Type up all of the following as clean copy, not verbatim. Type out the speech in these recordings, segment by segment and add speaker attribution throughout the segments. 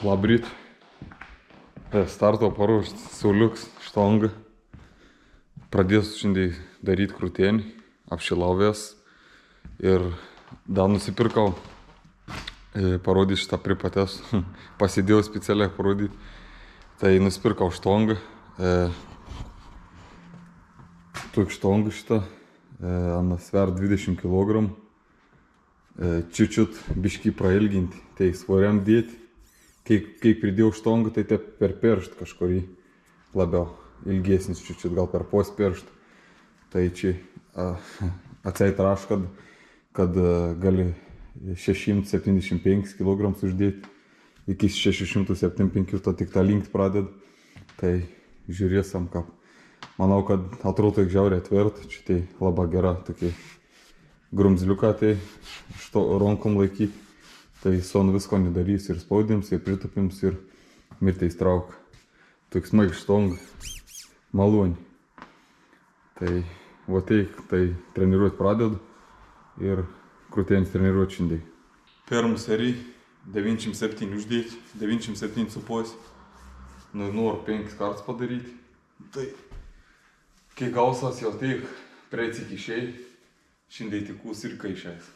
Speaker 1: Labryt. Starto paruošt sauliuks štongą. Pradėsiu šiandien daryti krūtienį, apšilavęs. Ir dar nusipirkau, parodyti šitą pripatęs. Pasidėjau specialiai parodyti. Tai nusipirkau štongą. Tokį štongą šitą. Она sver 20 kg. Čiut biškį prailginti, tai svoriam dėti. Kai pridėjau štongą, tai taip per pirštą kažkurį labiau ilgesnis čiut, gal per pos pirštą. Tai čia atseit raš, kad gali 675 kg uždėti, iki 675, to tik tą linkt pradeda. Tai žiūrėsim, kaip. Manau, kad atrodo tik žiauriai atvert, čia tai labai gera tokia grumzliuką, tai šito rankom laikyti. Tai son visko nedarys, ir spaudims, ir pritupims, ir mirtai strauk. Toks maig štong, malonį. Tai va tai treniruot pradedu ir krūtienis treniruot šiandien. Pirmą seriją 97 uždėti, 97 su pos. Noriu 5 kartus padaryti. Tai kai gausas jau tik prieits iki šiai, šiandien tikus ir kai šiais.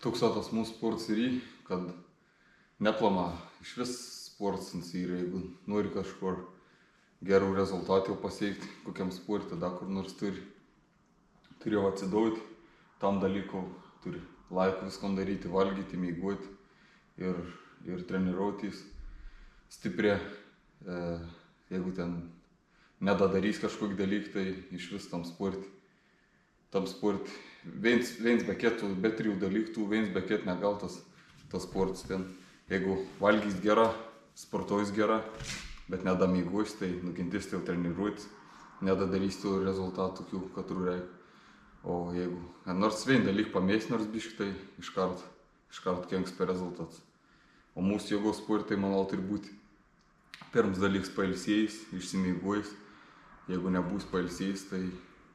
Speaker 1: Toks tas mūsų sports yra, kad neplama iš vis sportsins yra, jeigu nori kažkur gerų rezultatų pasiekti, kokiam sportui, tada kur nors turi jau atsidauti tam dalykų, turi laiką viskam daryti, valgyti, miegoti ir treniruotis stipriai. Jeigu ten nedadarys kažkokį dalyką, tai iš vis tam sportui. Viens be kito, be trijų dalykų, viens be kito negal tas sportas ten. Jeigu valgys gera, sportuojus gera, bet nedamygos, tai nukentės tai treniruotis, nedadarys tų rezultatų, kad reikia. O jeigu nors vien dalyk pamės, nors biškai, tai iškart kenks per rezultatus. O mūsų jėgos sportai, manau, turi būti pirmas dalykas pailsėjus, išsimygojus. Jeigu nebus pailsėjus, tai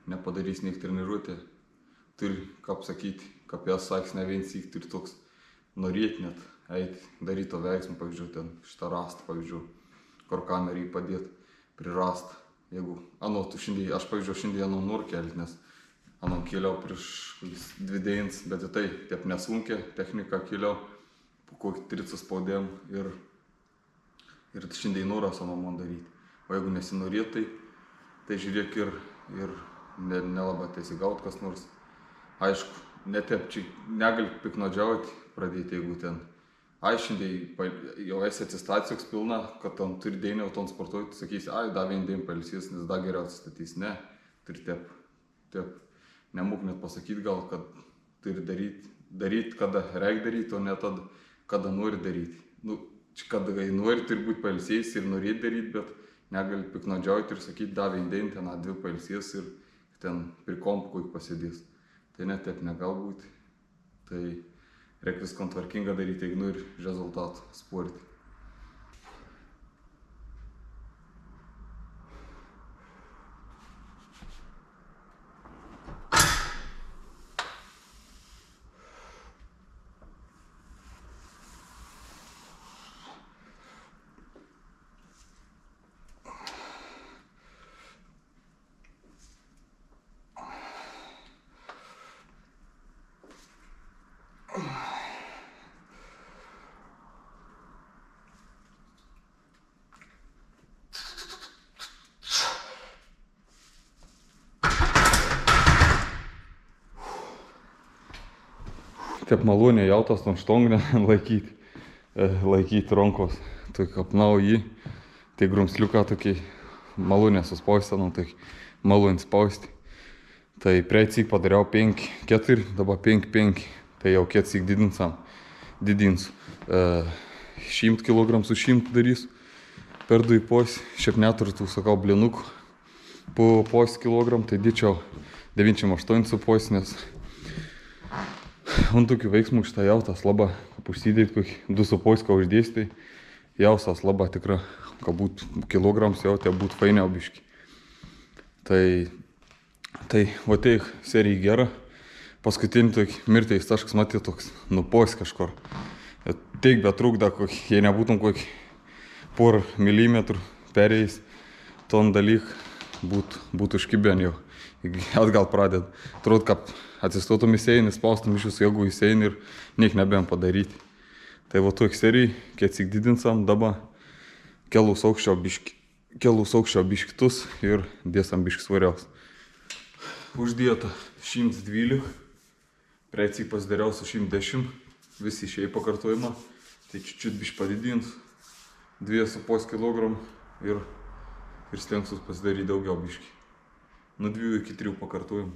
Speaker 1: nepadarys niek treniruotė. Turi, kaip sakyti, kaip jas sakys, ne vien syk, turi toks norėti net eiti, daryti to veiksmą, pavyzdžiui, ten šitą rastą, pavyzdžiui, kur kamerį padėti, prirast. Jeigu, aš pavyzdžiui, šiandien noriu kelti, nes kėliau prieš 2 dienas, bet tai taip nesunkia, technika kėliau, po kokį 3 spaudėm ir šiandien noriu man daryti. O jeigu nesinorėt, tai žiūrėk ir nelabai teisigaut kas nors. Aišku, netep, čia negali piknaudžiauti pradėti, jeigu ten šiandien jau esi atsistacijos pilna, kad ten turi dėnį, o ten sportuoti, sakysi, da vien dėm pailsės, nes da geriau atsistatys. Ne, turi tep. Nemūk net pasakyti gal, kad turi daryti, kada reikia daryti, o ne tada, kada nori daryti. Kada nori, turi būti pailsės ir norėti daryti, bet negali piknaudžiauti ir sakyti, da vien dėm, ten 2 pailsės ir ten prie kompų kokį pasidės. Tai net taip negal būti. Tai reikia viską tvarkinga daryti, jeigu nori rezultatų sportui. Taip maloniai jautas tam štongą laikyti rankos. tai apnau jį, tai grumsliuką tokį malūnę suspausti, nu, tai malūnį spausti. Tai praeitsyk padariau 5-4, dabar 5-5, tai jau kiek didinsiu. 100 kg su 100 darysiu. Per 2 pois, šiaip neturiu tų, sakau, blinukų po pois kilogram, tai dėčiau 98 su pois, nes ant tokių veiksmų šitą jautas labai, kaip užsidėt kokį 2 su pois, ką uždėstai, jausas labai tikra, galbūt kilograms jautė būt fainiau biški. Tai va tai serija gera. Paskutinį tokį mirtais taškas matė toks nupois kažkur. Teik betrūkda, jei nebūtum kokį porą milimetrų perėjęs, ton dalyk būtų užkibėn jau. Atgal pradėt. Atrodo, kad atsistotum į seinį, spaustum iš jūsų jėgų į seinį ir niek nebėjom padaryti. Tai va tokį seriją, kiek didinsam dabar, kelus aukščio biškitus ir dėsam biškis svariaus. Uždėta 112, praeitsyk pasidariau su 110, visi išėjai pakartojimą, tai čiut biškį padidins, 2,5 kg ir stengsiu pasidaryti daugiau biškį. Nuo 2 iki 3 pakartojimų.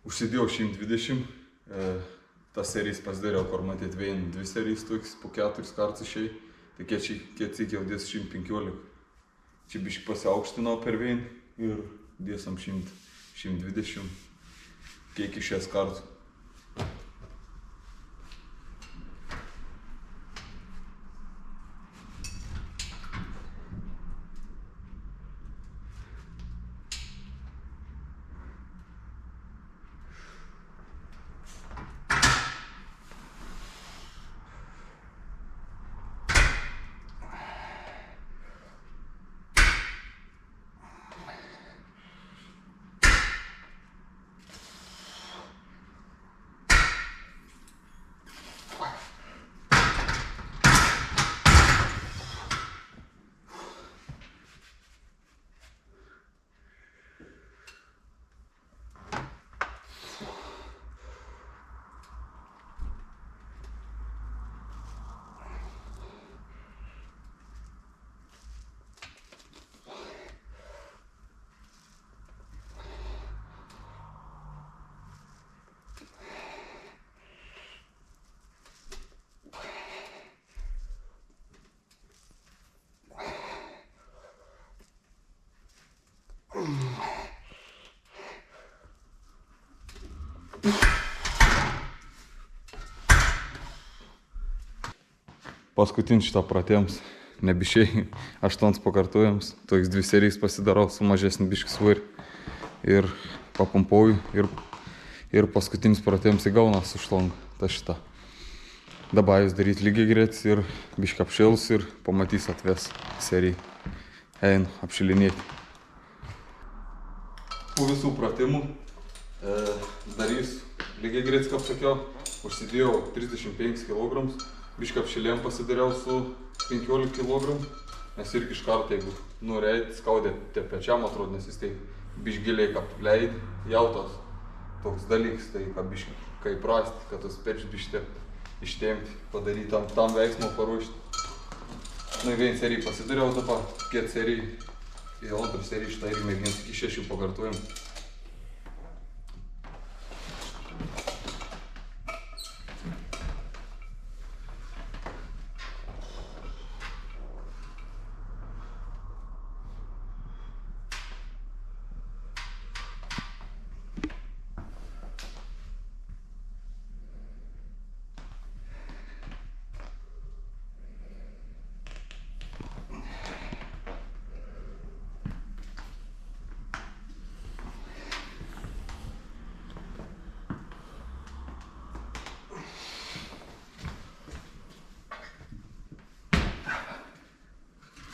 Speaker 1: Užsidėjau 120, tas serijas pasidariau, kur matėt vien 2 serijas toks, po 4 kartus išėjai, tai kiek jau dės 115. Čia biškį pasiaukštinau per vien ir dėsam 120, kiek išės kartų. Paskutinį šitą pratėms, nebišėjai 8 pakartojams, toks 2 serijas pasidarau su mažesnį biškį svorį ir papumpuoju ir paskutinis pratėms įgauna su šlonga, ta šitą. Dabar jūs daryti lygiai greitis ir biškį apšėlus ir pamatys atves seriją. Einu apšilinėti. Po visų pratimų darysiu lygiai greitis, kaip sakiau, užsidėjau 35 kg. Biškį apšilėm pasidariau su 15 kg, nes irgi iš karto, jeigu norėjai, skaudė pečiam, atrodo, nes jis tai bišgiliai, kaip leid, jautos toks dalyks, tai biškį kaip prasti, kad tos pečius biškį ištempti, padaryti tam veiksmą paruošti. Nu, vien seriją pasidariau dabar, kiek serijai, į antrą seriją šitą irgi mėginsiu iki 6 pakartojimų.